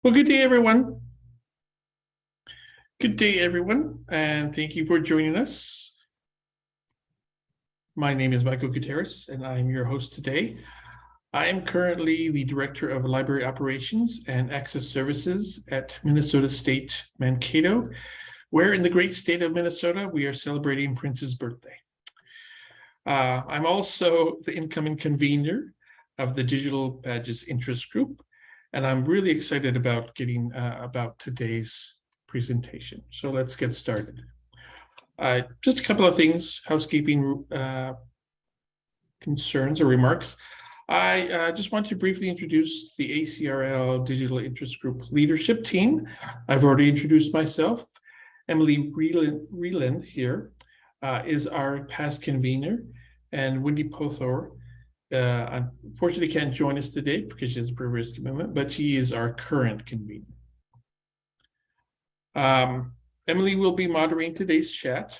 Well, good day, everyone. Good day, everyone, and thank you for joining us. My name is Michael Gutierrez, and I'm your host today. I am currently the Director of Library Operations and Access Services at Minnesota State Mankato, where in the great state of Minnesota, we are celebrating Prince's birthday. I'm also the incoming convener of the Digital Badges Interest Group, and I'm really excited about getting about today's presentation. So let's get started. Just a couple of things, housekeeping concerns or remarks. I just want to briefly introduce the ACRL Digital Interest Group leadership team. I've already introduced myself. Emily Reland here is our past convener, and Wendy Pothor unfortunately can't join us today because she has a previous commitment, but she is our current convener. Emily will be moderating today's chat,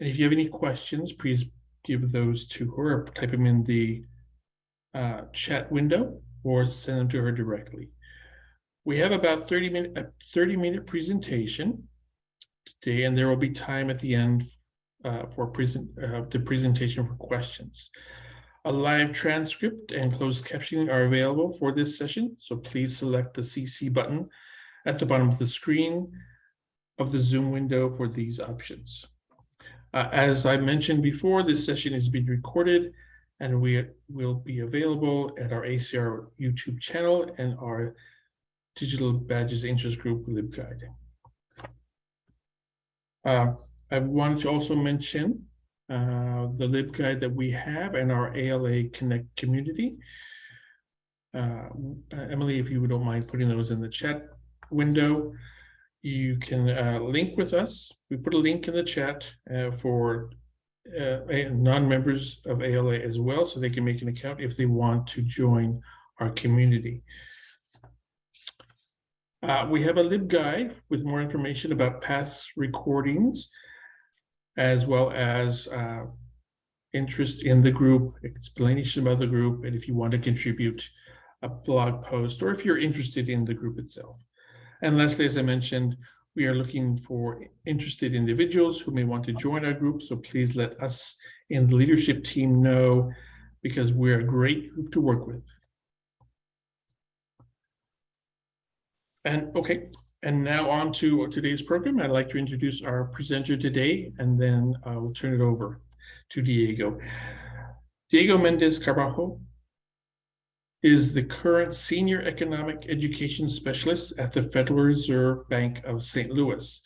and if you have any questions, please give those to her or type them in the chat window or send them to her directly. We have about 30-minute presentation today, and there will be time at the end for the presentation for questions. A live transcript and closed captioning are available for this session, so please select the CC button at the bottom of the screen of the Zoom window for these options. As I mentioned before, this session is being recorded and we will be available at our ACR YouTube channel and our Digital Badges Interest Group LibGuide. I wanted to also mention the LibGuide that we have and our ALA Connect community. Emily, if you don't mind putting those in the chat window, you can link with us. We put a link in the chat for non-members of ALA as well, so they can make an account if they want to join our community. We have a LibGuide with more information about past recordings, as well as interest in the group, explanation about the group, and if you want to contribute a blog post, or if you're interested in the group itself. And lastly, as I mentioned, we are looking for interested individuals who may want to join our group, so please let us in the leadership team know, because we're a great group to work with. And okay, and now on to today's program. I'd like to introduce our presenter today, and then I will turn it over to Diego. Diego Mendez Carbajo is the current Senior Economic Education Specialist at the Federal Reserve Bank of St. Louis.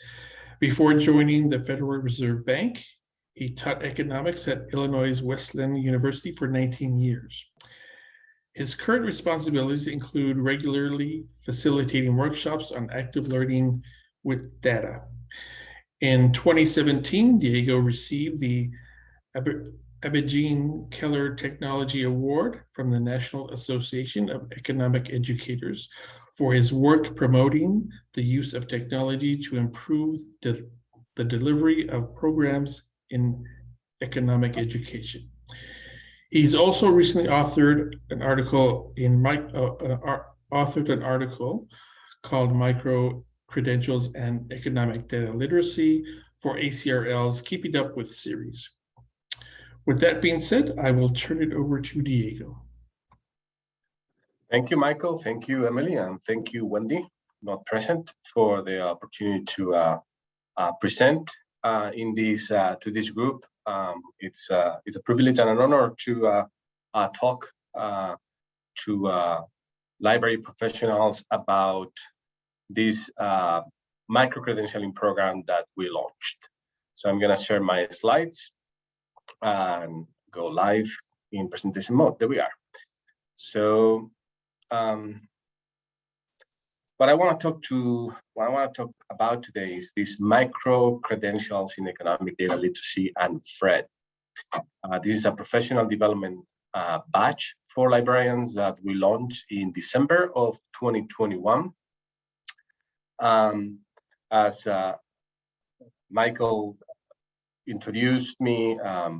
Before joining the Federal Reserve Bank, he taught economics at Illinois Wesleyan University for 19 years. His current responsibilities include regularly facilitating workshops on active learning with data. In 2017, Diego received the Abegin Keller Technology Award from the National Association of Economic Educators for his work promoting the use of technology to improve the delivery of programs in economic education. He's also recently authored an article called Micro-Credentials and Economic Data Literacy for ACRL's Keeping Up With series. With that being said, I will turn it over to Diego. Thank you, Michael. Thank you, Emily, and thank you, Wendy, not present, for the opportunity to present in this to this group. It's a privilege and an honor to talk to library professionals about this micro-credentialing program that we launched. So I'm going to share my slides and go live in presentation mode. There we are. So what I want to talk about today is these micro-credentials in economic data literacy and FRED. This is a professional development batch for librarians that we launched in December of 2021. As Michael introduced me, I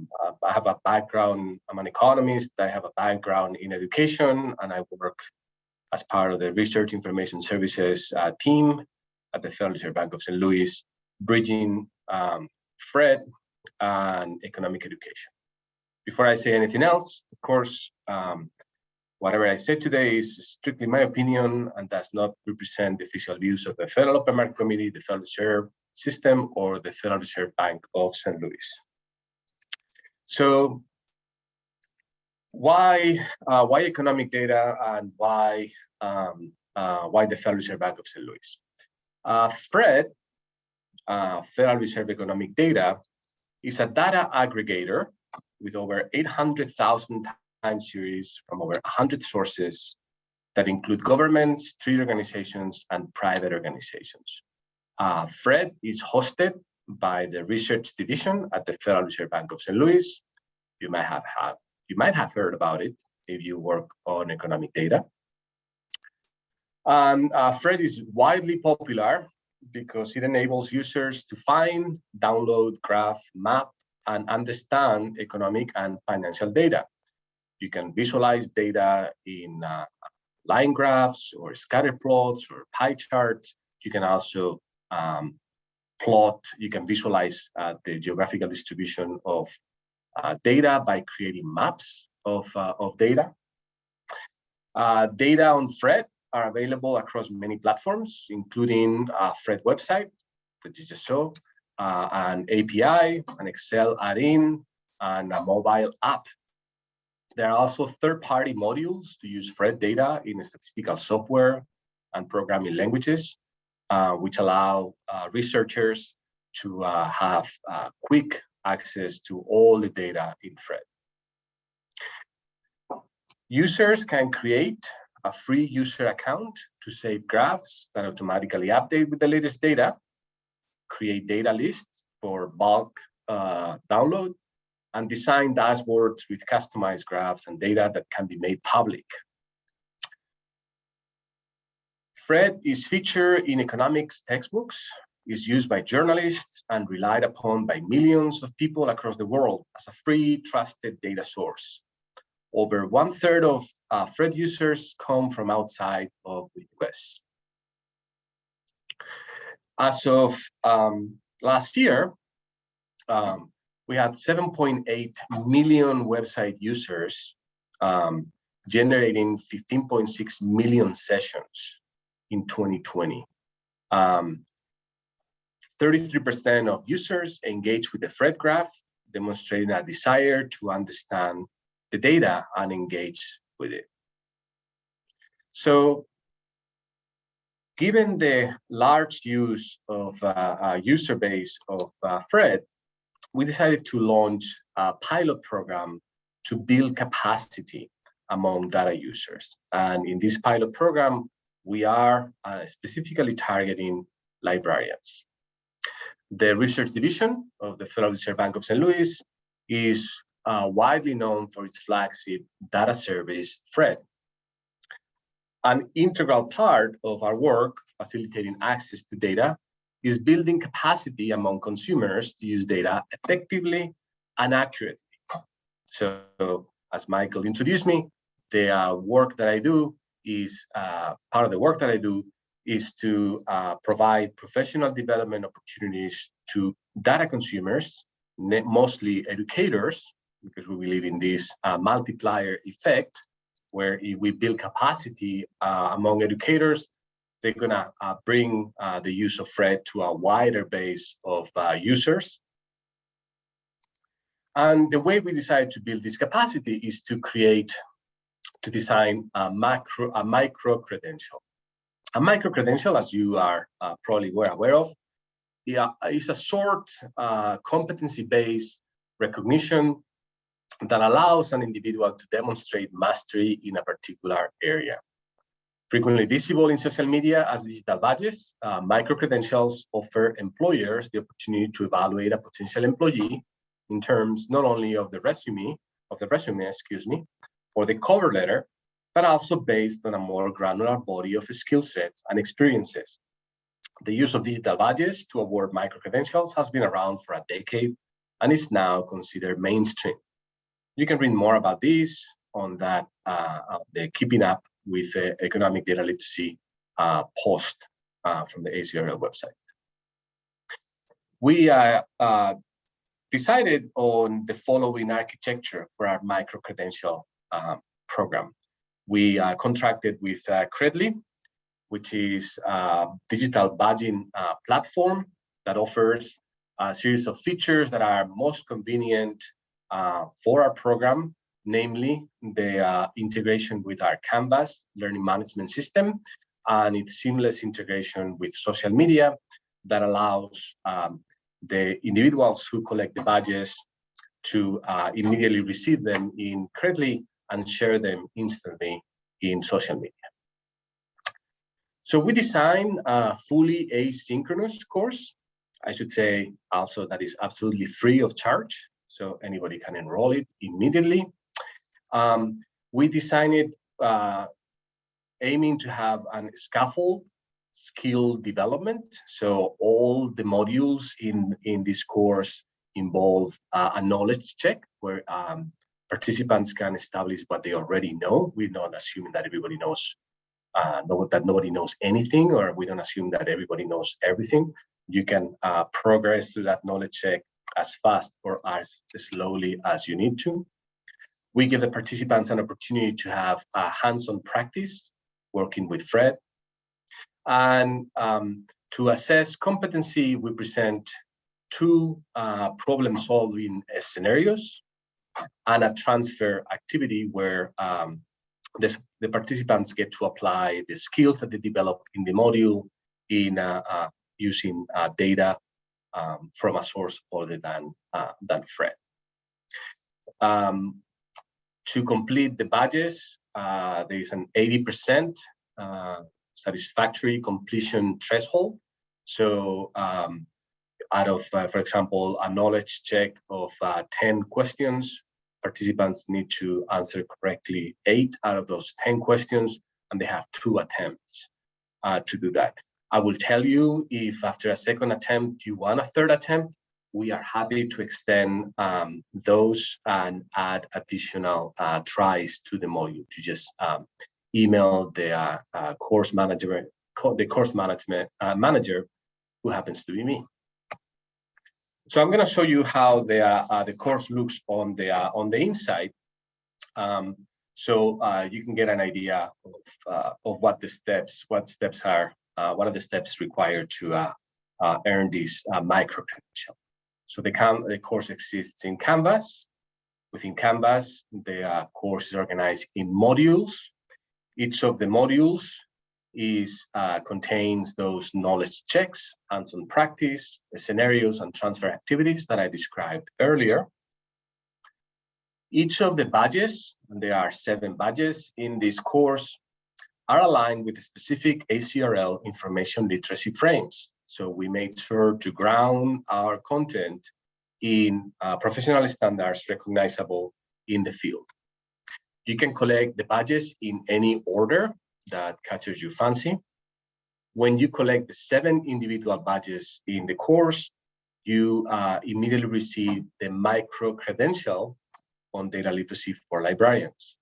have a background, I'm an economist, I have a background in education, and I work as part of the Research Information Services team at the Federal Reserve Bank of St. Louis, bridging FRED and economic education. Before I say anything else, of course, whatever I say today is strictly my opinion and does not represent the official views of the Federal Open Market Committee, the Federal Reserve System, or the Federal Reserve Bank of St. Louis. So why economic data and why the Federal Reserve Bank of St. Louis? FRED, Federal Reserve Economic Data, is a data aggregator with over 800,000 time series from over 100 sources that include governments, trade organizations, and private organizations. FRED is hosted by the Research Division at the Federal Reserve Bank of St. Louis. You might have heard about it if you work on economic data. And FRED is widely popular because it enables users to find, download, graph, map, and understand economic and financial data. You can visualize data in line graphs or scatter plots or pie charts. You can also you can visualize the geographical distribution of data by creating maps of data. Data on FRED are available across many platforms, including FRED website that you just saw, an API, an Excel add-in, and a mobile app. There are also third-party modules to use FRED data in statistical software and programming languages, which allow researchers to have quick access to all the data in FRED. Users can create a free user account to save graphs that automatically update with the latest data, create data lists for bulk download, and design dashboards with customized graphs and data that can be made public. FRED is featured in economics textbooks, is used by journalists, and relied upon by millions of people across the world as a free, trusted data source. Over 1/3 of FRED users come from outside of the US. As of last year, we had 7.8 million website users, generating 15.6 million sessions in 2020. 33% of users engage with the FRED graph, demonstrating a desire to understand the data and engage with it. So, given the large use of user base of FRED, we decided to launch a pilot program to build capacity among data users. And in this pilot program, we are specifically targeting librarians. The research division of the Federal Reserve Bank of St. Louis is widely known for its flagship data service, FRED. An integral part of our work facilitating access to data is building capacity among consumers to use data effectively and accurately. So, as Michael introduced me, the work that I do is part of the work that I do is to provide professional development opportunities to data consumers, mostly educators, because we believe in this multiplier effect, where if we build capacity among educators, they're gonna bring the use of FRED to a wider base of users. And the way we decided to build this capacity is to design a micro-credential. A micro-credential, as you are probably aware of, is a short competency-based recognition that allows an individual to demonstrate mastery in a particular area. Frequently visible in social media as digital badges, micro-credentials offer employers the opportunity to evaluate a potential employee in terms not only of the resume, or the cover letter, but also based on a more granular body of skill sets and experiences. The use of digital badges to award micro-credentials has been around for a decade and is now considered mainstream. You can read more about this on that the Keeping Up with economic data literacy post from the ACRL website. We decided on the following architecture for our micro-credential program. We contracted with Credly, which is a digital badging platform that offers a series of features that are most convenient for our program, namely the integration with our Canvas learning management system and its seamless integration with social media that allows the individuals who collect the badges to immediately receive them in Credly and share them instantly in social media. So we designed a fully asynchronous course. I should say also that is absolutely free of charge, so anybody can enroll it immediately. We designed it aiming to have a scaffold skill development. So all the modules in this course involve a knowledge check where participants can establish what they already know. We're not assuming that everybody knows, that nobody knows anything, or we don't assume that everybody knows everything. You can progress through that knowledge check as fast or as slowly as you need to. We give the participants an opportunity to have a hands-on practice working with Fred. And to assess competency, we present two problem-solving scenarios and a transfer activity where the participants get to apply the skills that they develop in the module in using data from a source other than Fred. To complete the badges, there is an 80% satisfactory completion threshold. So out of, for example, a knowledge check of 10 questions, participants need to answer correctly 8 out of those 10 questions, and they have 2 attempts to do that. I will tell you, if after a second attempt you want a third attempt, we are happy to extend those and add additional tries to the module. To just email the course manager, manager, who happens to be me. So I'm going to show you how the course looks on the inside, so you can get an idea of what the steps are. What are the steps required to earn this micro-credential? So the course exists in Canvas. Within Canvas, the course is organized in modules. Each of the modules contains those knowledge checks, hands-on practice, the scenarios and transfer activities that I described earlier. Each of the badges, and there are 7 badges in this course, are aligned with the specific ACRL information literacy frames. So we made sure to ground our content in professional standards recognizable in the field. You can collect the badges in any order that catches your fancy. When you collect the 7 individual badges in the course, you immediately receive the micro-credential on data literacy for librarians.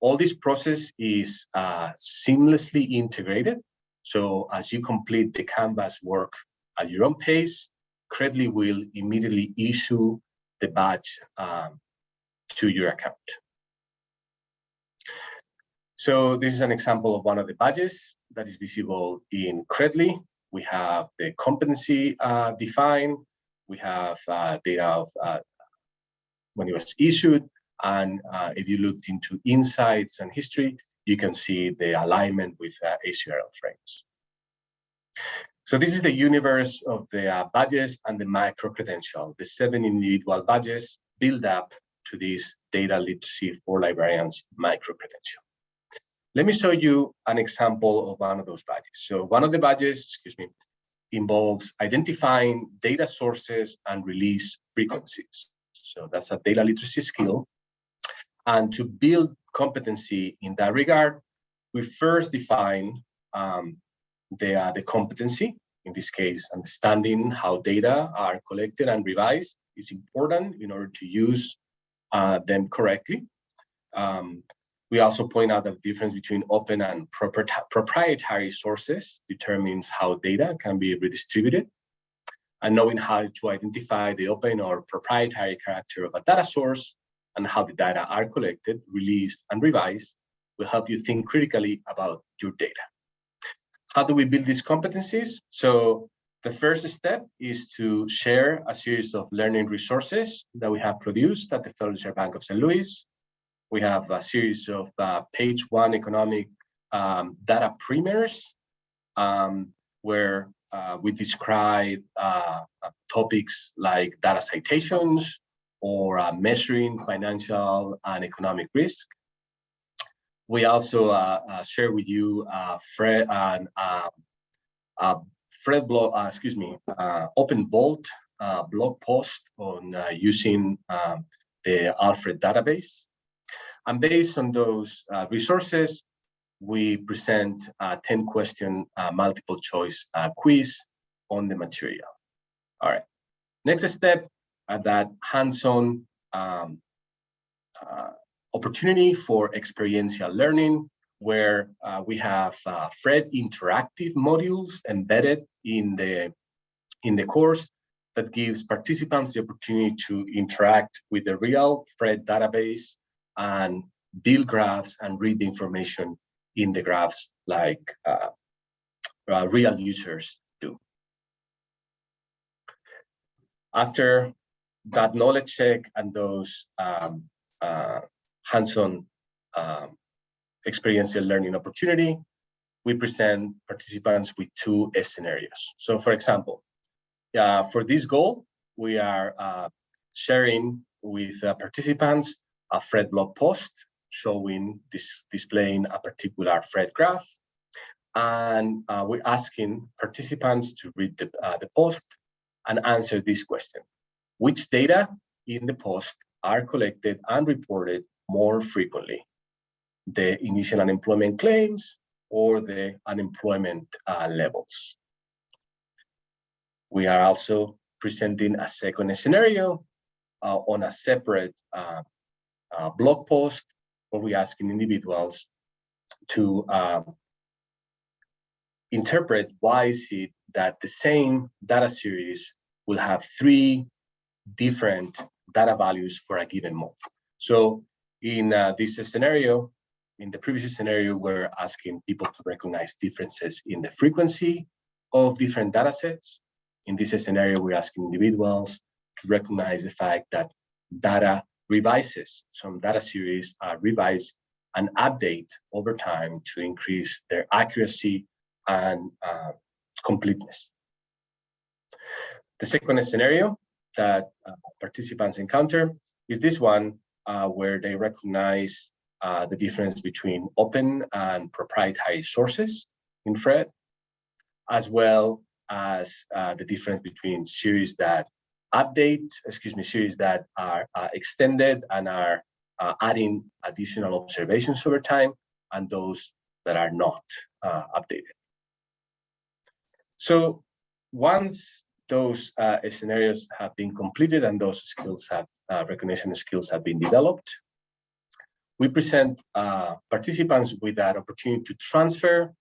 All this process is seamlessly integrated. So as you complete the Canvas work at your own pace, Credly will immediately issue the badge to your account. So this is an example of one of the badges that is visible in Credly. We have the competency defined. We have data of when it was issued. And if you looked into insights and history, you can see the alignment with ACRL frames. So this is the universe of the badges and the micro-credential. The 7 individual badges build up to this data literacy for librarians micro-credential. Let me show you an example of one of those badges. So one of the badges, involves identifying data sources and release frequencies. So that's a data literacy skill. And to build competency in that regard, we first define the competency. In this case, understanding how data are collected and revised is important in order to use them correctly. We also point out that the difference between open and proprietary sources determines how data can be redistributed. And knowing how to identify the open or proprietary character of a data source and how the data are collected, released, and revised will help you think critically about your data. How do we build these competencies? So the first step is to share a series of learning resources that we have produced at the Federal Reserve Bank of St. Louis. We have a series of page one economic data primers where we describe topics like data citations or measuring financial and economic risk. We also share with you Open Vault blog post on using the Alfred database. And based on those resources, we present a 10-question multiple choice quiz on the material. All right. Next step, that hands-on opportunity for experiential learning, where we have FRED interactive modules embedded in the course that gives participants the opportunity to interact with the real FRED database and build graphs and read the information in the graphs like real users do. After that knowledge check and those hands-on experiential learning opportunity, we present participants with 2 scenarios. So for example, for this goal, we are sharing with participants a FRED blog post showing displaying a particular FRED graph. And we're asking participants to read the post and answer this question: which data in the post are collected and reported more frequently? The initial unemployment claims or the unemployment levels? We are also presenting a second scenario on a separate blog post where we're asking individuals to interpret why is it that the same data series will have 3 different data values for a given month. So in this scenario, in the previous scenario, we're asking people to recognize differences in the frequency of different data sets. In this scenario, we're asking individuals to recognize the fact that data revises. Some data series are revised and update over time to increase their accuracy and completeness. The second scenario that participants encounter is this one where they recognize the difference between open and proprietary sources in FRED, as well as the difference between series that series that are extended and are adding additional observations over time, and those that are not updated. So once those scenarios have been completed and those skills have recognition skills have been developed, we present participants with that opportunity to transfer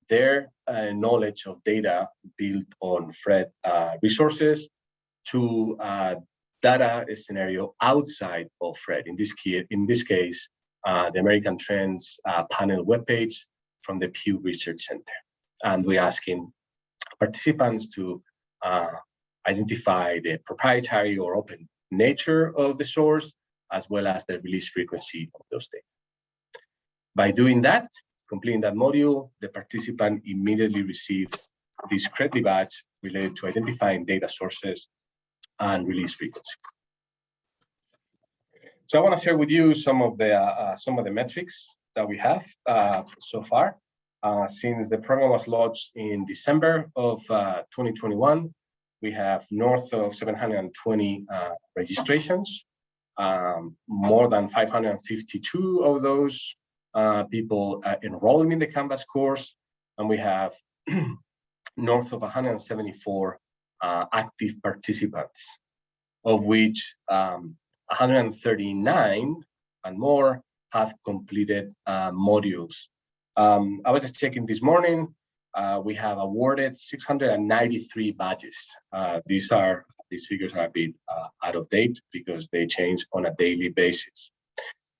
their knowledge of data built on FRED resources to data scenario outside of FRED. In this case, the American Trends panel webpage from the Pew Research Center. And we're asking participants to identify the proprietary or open nature of the source, as well as the release frequency of those data. By doing that, completing that module, the participant immediately receives this credit badge related to identifying data sources and release frequency. So I want to share with you some of the metrics that we have so far. Since the program was launched in December of 2021, we have north of 720 registrations, more than 552 of those people enrolling in the Canvas course, and we have north of 174 active participants, of which 139 and more have completed modules. I was just checking this morning. We have awarded 693 badges. These figures are a bit out of date because they change on a daily basis.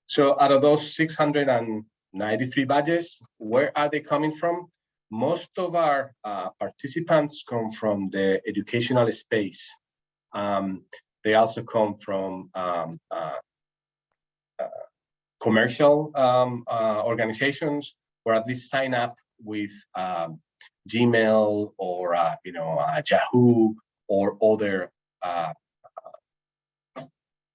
So out of those 693 badges, where are they coming from? Most of our participants come from the educational space. They also come from commercial organizations, or at least sign up with Gmail or Yahoo or other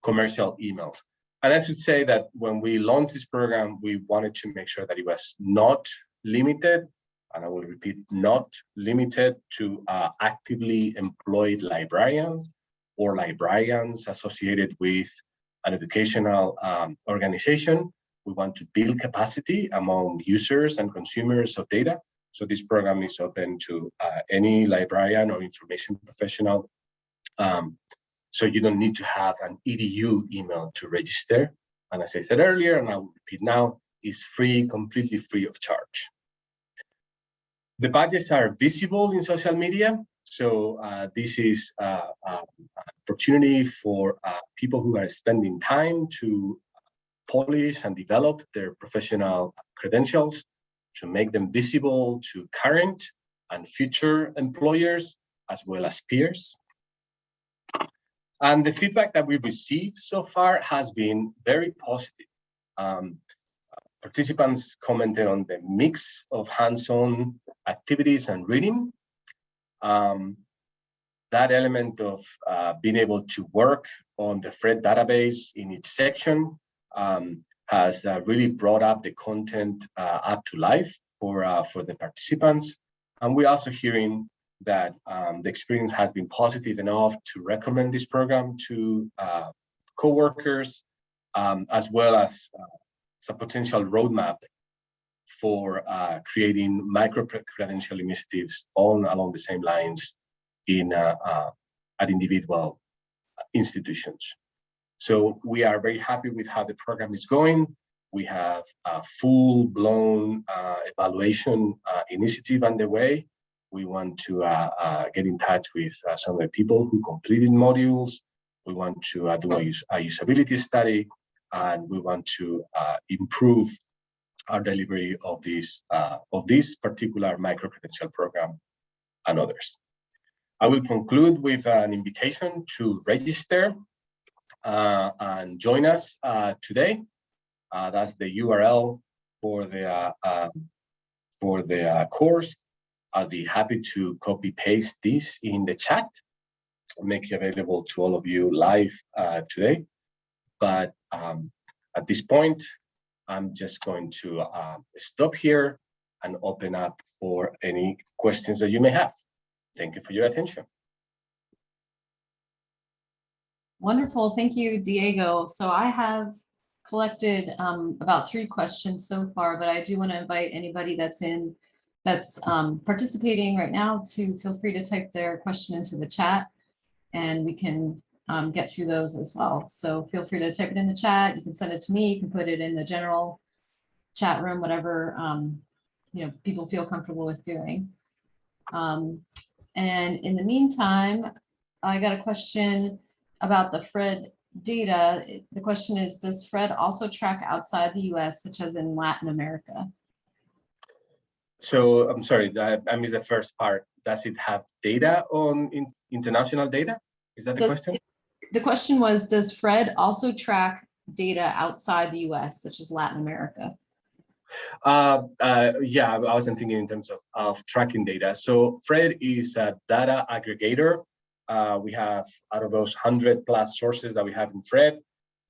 commercial emails. And I should say that when we launched this program, we wanted to make sure that it was not limited, and I will repeat, not limited to actively employed librarians or librarians associated with an educational organization. We want to build capacity among users and consumers of data. So this program is open to any librarian or information professional. So you don't need to have an EDU email to register. And as I said earlier, and I will repeat now, is free, completely free of charge. The badges are visible in social media. So this is an opportunity for people who are spending time to polish and develop their professional credentials, to make them visible to current and future employers, as well as peers. And the feedback that we've received so far has been very positive. Participants commented on the mix of hands-on activities and reading. That element of being able to work on the FRED database in each section has really brought up the content up to life for the participants. And we're also hearing that the experience has been positive enough to recommend this program to coworkers, as well as a potential roadmap for creating micro-credential initiatives along the same lines at individual institutions. So we are very happy with how the program is going. We have a full-blown evaluation initiative underway. We want to get in touch with some of the people who completed modules. We want to do a usability study, and we want to improve our delivery of this particular micro-credential program and others. I will conclude with an invitation to register and join us today. That's the URL for the course. I'll be happy to copy paste this in the chat and make it available to all of you live today. But at this point, I'm just going to stop here and open up for any questions that you may have. Thank you for your attention. Wonderful, thank you, Diego. So I have collected about 3 questions so far, but I do want to invite anybody that's participating right now to feel free to type their question into the chat, and we can get through those as well. So feel free to type it in the chat. You can send it to me. You can put it in the general chat room, whatever people feel comfortable with doing. And in the meantime, I got a question about the FRED data. The question is, does FRED also track outside the US, such as in Latin America? So I'm sorry, I missed the first part. Does it have data on international data? Is that the question? The question was, does FRED also track data outside the US, such as Latin America? Yeah, I wasn't thinking in terms of tracking data. So FRED is a data aggregator. We have, out of those 100+ sources that we have in FRED,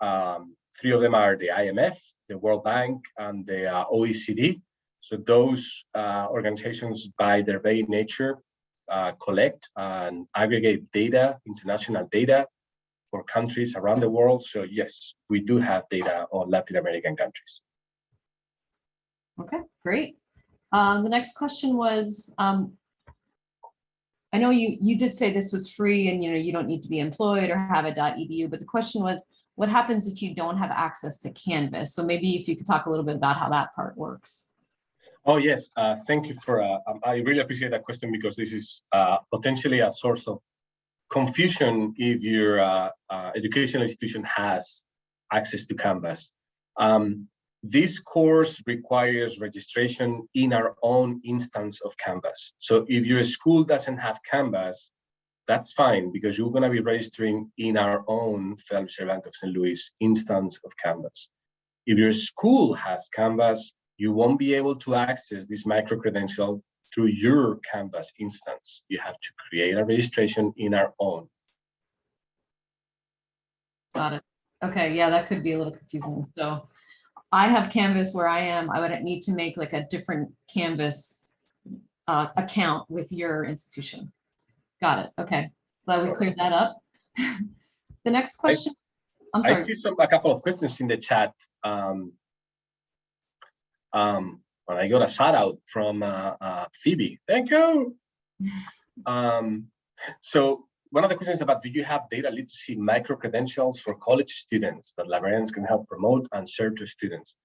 3 of them are the IMF, the World Bank, and the OECD. So those organizations, by their very nature, collect and aggregate data, international data for countries around the world. So yes, we do have data on Latin American countries. Okay, great. The next question was, I know you did say this was free and you don't need to be employed or have a .edu, but the question was, what happens if you don't have access to Canvas? So maybe if you could talk a little bit about how that part works. Oh, yes. Thank you for, I really appreciate that question, because this is potentially a source of confusion if your educational institution has access to Canvas. This course requires registration in our own instance of Canvas. So if your school doesn't have Canvas, that's fine, because you're going to be registering in our own Federal Bank of St. Louis instance of Canvas. If your school has Canvas, you won't be able to access this micro-credential through your Canvas instance. You have to create a registration in our own. Got it. Okay, yeah, that could be a little confusing. So I have Canvas where I am. I would need to make like a different Canvas account with your institution. Got it. Okay, glad we cleared that up. The next question. I'm sorry. I see a couple of questions in the chat. When I got a shout out from Phoebe. Thank you. So one of the questions about, do you have data literacy micro-credentials for college students that librarians can help promote and share to students?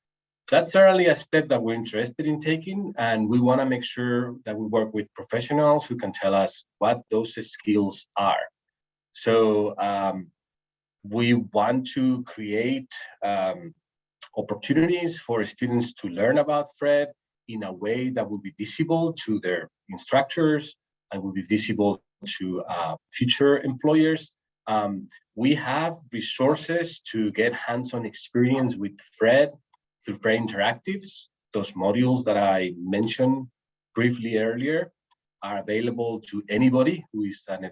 That's certainly a step that we're interested in taking, and we want to make sure that we work with professionals who can tell us what those skills are. So we want to create opportunities for students to learn about FRED in a way that will be visible to their instructors and will be visible to future employers. We have resources to get hands-on experience with FRED through FRED Interactives. Those modules that I mentioned briefly earlier are available to anybody who is an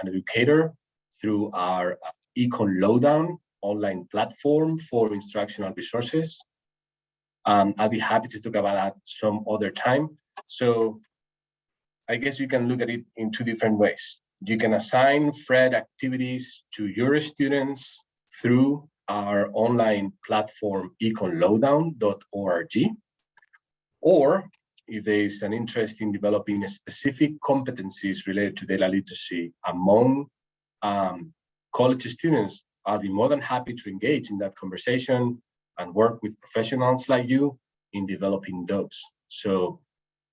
educator through our Econ Lowdown online platform for instructional resources. I'll be happy to talk about that some other time. So I guess you can look at it in two different ways. You can assign FRED activities to your students through our online platform, econlowdown.org. Or if there is an interest in developing specific competencies related to data literacy among college students, I'll be more than happy to engage in that conversation and work with professionals like you in developing those. So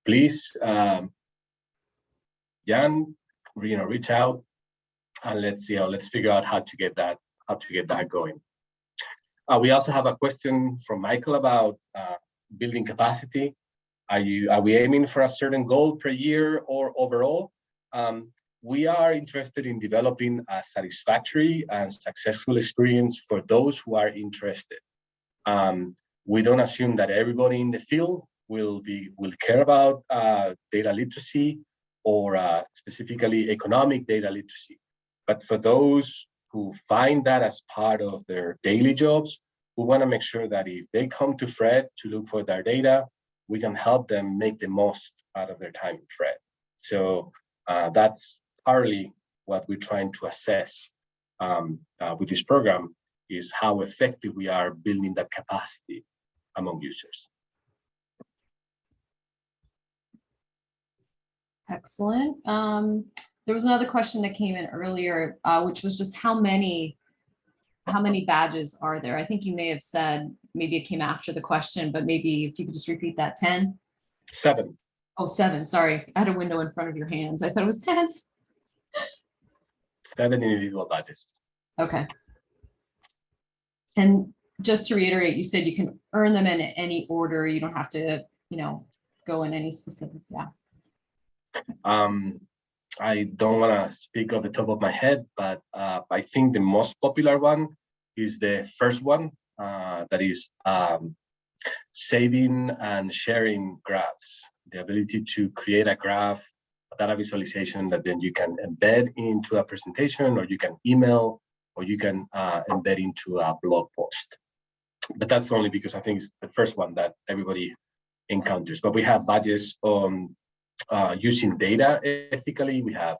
please, Jan, reach out and let's figure out how to get that going. We also have a question from Michael about building capacity. Are we aiming for a certain goal per year or overall? We are interested in developing a satisfactory and successful experience for those who are interested. We don't assume that everybody in the field will care about data literacy or specifically economic data literacy. But for those who find that as part of their daily jobs, we want to make sure that if they come to FRED to look for their data, we can help them make the most out of their time in FRED. So that's partly what we're trying to assess with this program, is how effective we are building that capacity among users. Excellent. There was another question that came in earlier, which was just how many badges are there? I think you may have said, maybe it came after the question, but maybe if you could just repeat that, 10? 7. Oh, 7, sorry. I had a window in front of your hands. I thought it was 10. 7 individual badges. Okay. And just to reiterate, you said you can earn them in any order. You don't have to, go in any specific, yeah. I don't want to speak off the top of my head, but I think the most popular one is the first one, that is saving and sharing graphs. The ability to create a graph, a data visualization that then you can embed into a presentation, or you can email, or you can embed into a blog post. But that's only because I think it's the first one that everybody encounters. But we have badges on using data ethically. We have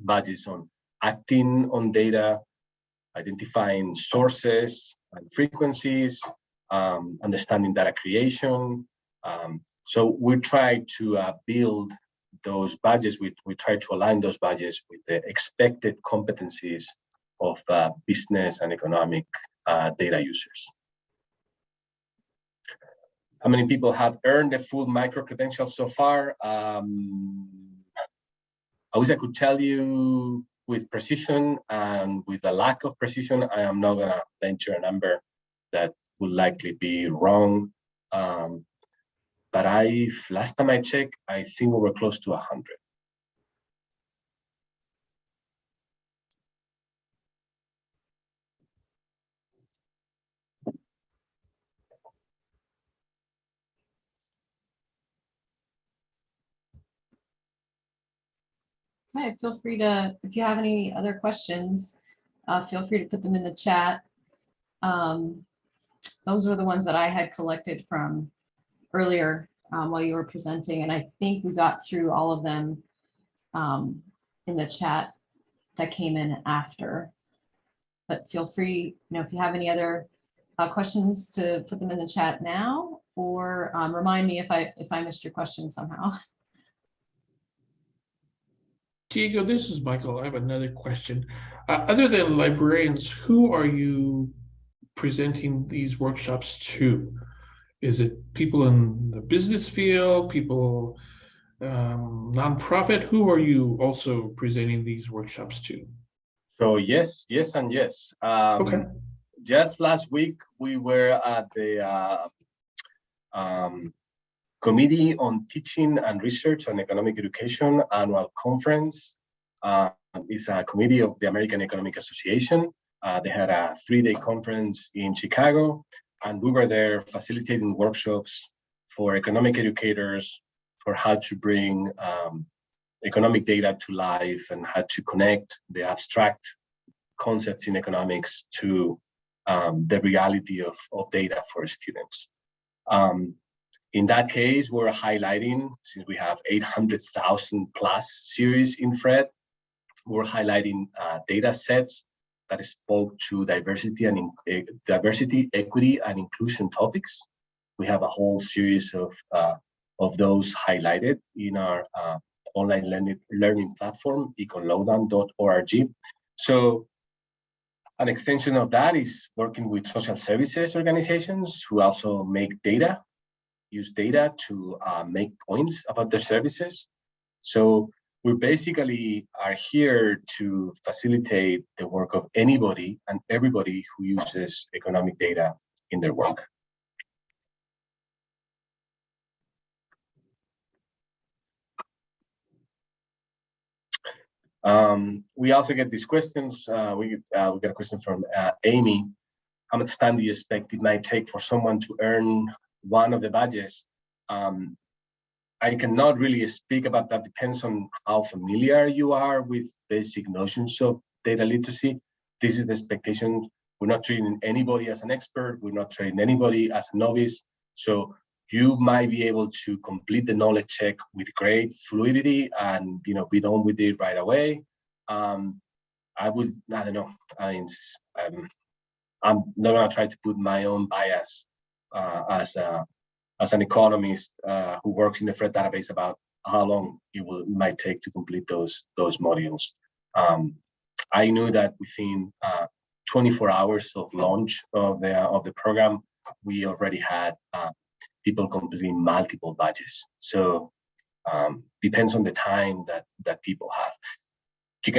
badges on acting on data, identifying sources and frequencies, understanding data creation. So we try to build those badges. We try to align those badges with the expected competencies of business and economic data users. How many people have earned the full micro-credential so far? I wish I could tell you with precision, and with a lack of precision, I am not gonna venture a number that will likely be wrong. But last time I checked, I think we were close to 100. Okay, feel free to, if you have any other questions, feel free to put them in the chat. Those were the ones that I had collected from earlier while you were presenting, and I think we got through all of them in the chat that came in after. But feel free, if you have any other questions, to put them in the chat now, or remind me if I missed your question somehow. Diego, this is Michael. I have another question. Other than librarians, who are you presenting these workshops to? Is it people in the business field, people, nonprofit? Who are you also presenting these workshops to? So yes, and yes. Okay. Just last week, we were at the Committee on Teaching and Research on Economic Education annual conference. It's a committee of the American Economic Association. They had a 3-day conference in Chicago, and we were there facilitating workshops for economic educators for how to bring economic data to life and how to connect the abstract concepts in economics to the reality of data for students. In that case, we're highlighting, since we have 800,000 plus series in FRED, we're highlighting data sets that spoke to diversity, equity, and inclusion topics. We have a whole series of those highlighted in our online learning platform, econlowdown.org. So an extension of that is working with social services organizations who also use data to make points about their services. So we basically are here to facilitate the work of anybody and everybody who uses economic data in their work. We also get these questions. We got a question from Amy. How much time do you expect it might take for someone to earn one of the badges? I cannot really speak about that. Depends on how familiar you are with basic notions of data literacy. This is the expectation. We're not treating anybody as an expert. We're not treating anybody as a novice. So you might be able to complete the knowledge check with great fluidity and be done with it right away. I don't know. I'm not gonna try to put my own bias as an economist who works in the FRED database about how long it might take to complete those modules. I knew that within 24 hours of launch of the program, we already had people completing multiple badges. So depends on the time that people have. You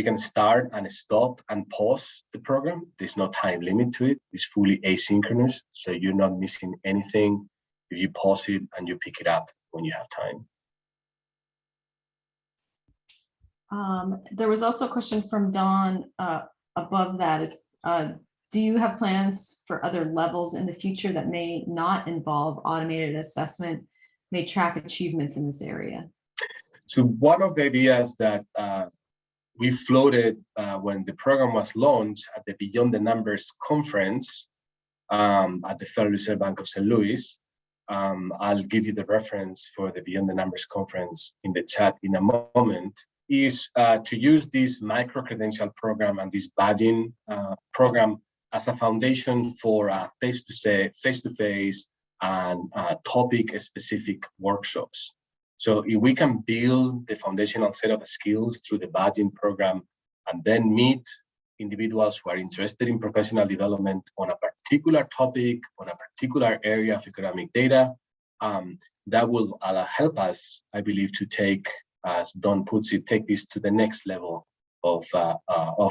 can start and stop and pause the program. There's no time limit to it. It's fully asynchronous, so you're not missing anything if you pause it and you pick it up when you have time. There was also a question from Dawn above that. It's do you have plans for other levels in the future that may not involve automated assessment, may track achievements in this area? So one of the ideas that we floated when the program was launched at the Beyond the Numbers conference at the Federal Reserve Bank of St. Louis. I'll give you the reference for the Beyond the Numbers conference in the chat in a moment, is to use this micro-credential program and this badging program as a foundation for face-to-face and topic-specific workshops. So if we can build the foundational set of skills through the badging program and then meet individuals who are interested in professional development on a particular topic, on a particular area of economic data. That will help us, I believe, to take, as Don puts it, take this to the next level of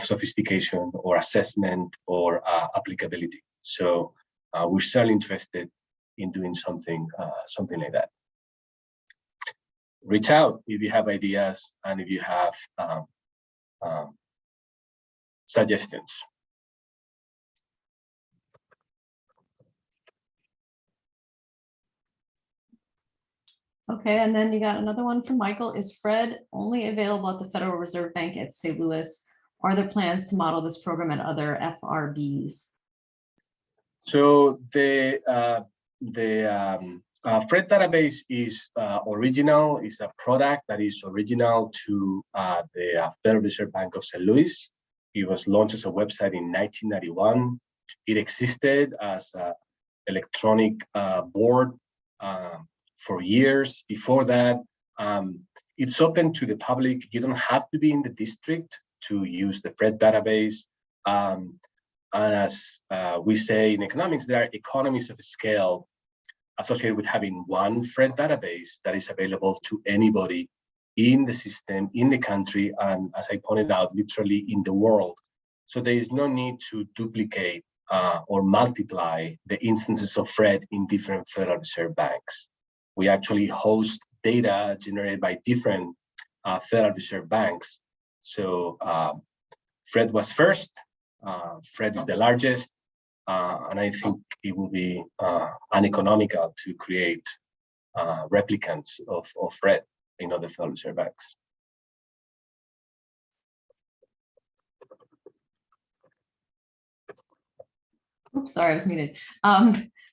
sophistication or assessment or applicability. So we're certainly interested in doing something like that. Reach out if you have ideas and if you have suggestions. Okay, and then you got another one from Michael. Is Fred only available at the Federal Reserve Bank at St. Louis? Are there plans to model this program at other FRBs? So the Fred database is original. It's a product that is original to the Federal Reserve Bank of St. Louis. It was launched as a website in 1991. It existed as an electronic board for years. Before that, it's open to the public. You don't have to be in the district to use the Fred database. And as we say in economics, there are economies of scale associated with having one Fred database that is available to anybody in the system, in the country, and as I pointed out, literally in the world. So there is no need to duplicate or multiply the instances of Fred in different Federal Reserve banks. We actually host data generated by different Federal Reserve banks. So Fred was first, Fred is the largest, and I think it will be uneconomical to create replicants of Fred in other Federal Reserve banks. Oops, sorry, I was muted.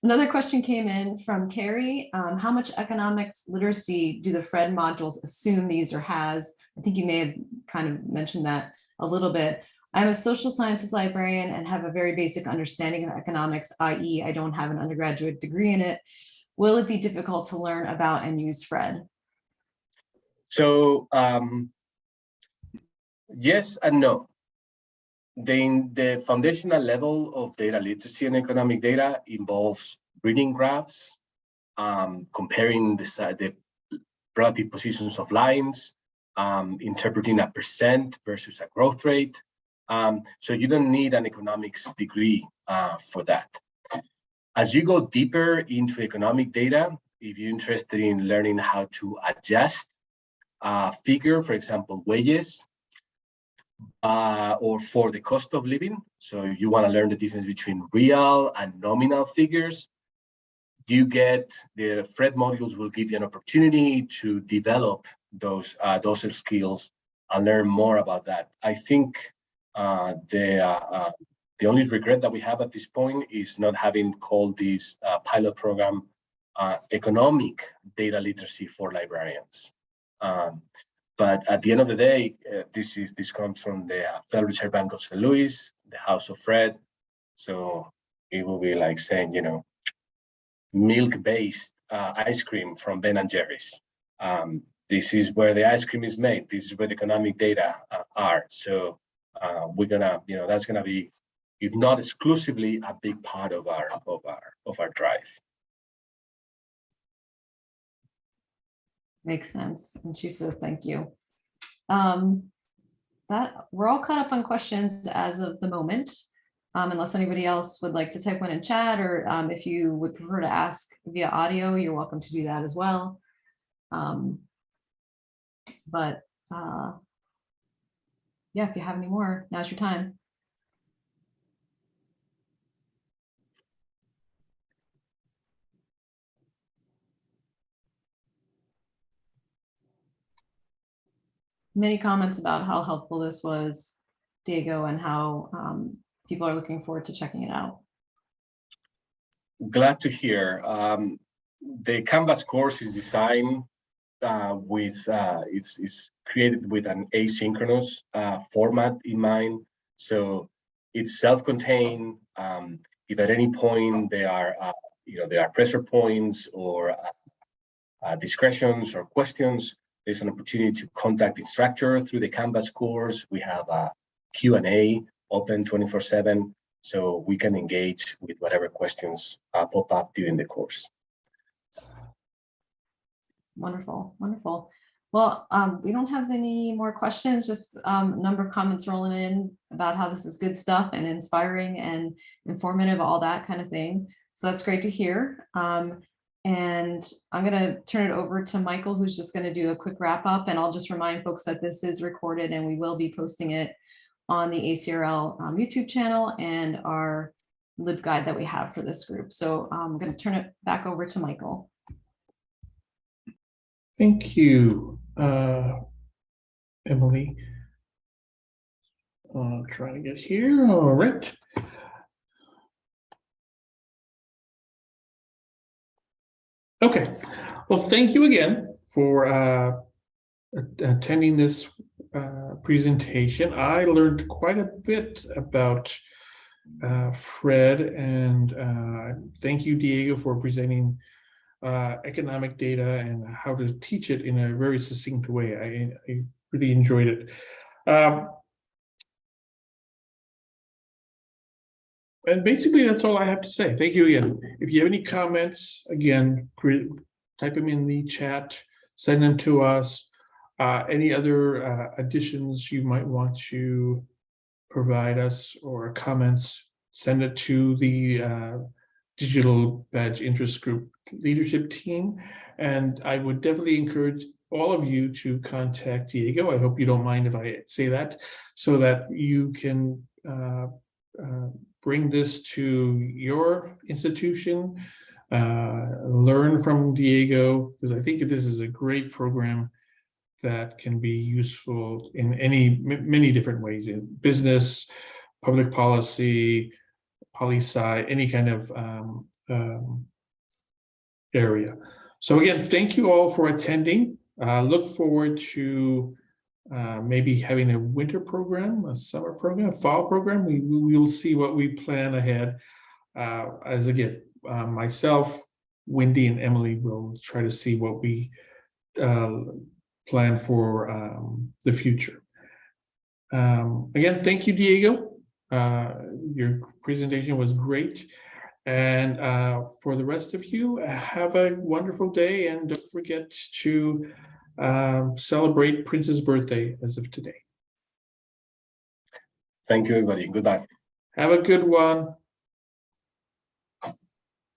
Another question came in from Carrie. How much economics literacy do the Fred modules assume the user has? I think you may have kind of mentioned that a little bit. I'm a social sciences librarian and have a very basic understanding of economics, i.e. I don't have an undergraduate degree in it. Will it be difficult to learn about and use Fred? So yes and no. The foundational level of data literacy and economic data involves reading graphs, comparing the relative positions of lines, interpreting a percent versus a growth rate. So you don't need an economics degree for that. As you go deeper into economic data, if you're interested in learning how to adjust a figure, for example, wages, or for the cost of living, so you want to learn the difference between real and nominal figures, you get the Fred modules will give you an opportunity to develop those skills and learn more about that. I think the only regret that we have at this point is not having called this pilot program economic data literacy for librarians. But at the end of the day, this comes from the Federal Reserve Bank of St. Louis, the House of Fred. So it will be like saying, you know, milk-based ice cream from Ben and Jerry's. This is where the ice cream is made. This is where the economic data are. So we're gonna, you know, that's gonna be, if not exclusively, a big part of our drive. Makes sense. And she said, thank you. That we're all caught up on questions as of the moment, unless anybody else would like to type one in chat, or if you would prefer to ask via audio, you're welcome to do that as well. Yeah, if you have any more, now's your time. Many comments about how helpful this was, Diego, and how people are looking forward to checking it out. Glad to hear. The Canvas course is designed it's created with an asynchronous format in mind. So it's self-contained. If at any point there are pressure points or discretions or questions, there's an opportunity to contact the instructor through the Canvas course. We have a Q&A open 24/7, so we can engage with whatever questions pop up during the course. Wonderful, wonderful. Well, we don't have any more questions, just a number of comments rolling in about how this is good stuff and inspiring and informative, all that kind of thing. So that's great to hear. And I'm going to turn it over to Michael, who's just going to do a quick wrap up. And I'll just remind folks that this is recorded and we will be posting it on the ACRL YouTube channel and our LibGuide that we have for this group. So I'm going to turn it back over to Michael. Thank you, Emily. Trying to get here. All right. Okay. Well, thank you again for attending this presentation. I learned quite a bit about Fred, and thank you, Diego, for presenting economic data and how to teach it in a very succinct way. I really enjoyed it. And basically, that's all I have to say. Thank you again. If you have any comments, again, type them in the chat, send them to us. Any other additions you might want to provide us or comments, send it to the Digital Badge Interest Group leadership team. And I would definitely encourage all of you to contact Diego. I hope you don't mind if I say that, so that you can bring this to your institution, learn from Diego, because I think this is a great program that can be useful in many different ways, in business, public policy, poli-sci, any kind of area. So again, thank you all for attending. Look forward to maybe having a winter program, a summer program, a fall program. We will see what we plan ahead. As again, myself, Wendy, and Emily will try to see what we plan for the future. Again, thank you, Diego. Your presentation was great. And for the rest of you, have a wonderful day, and don't forget to celebrate Prince's birthday as of today. Thank you, everybody. Goodbye. Have a good one.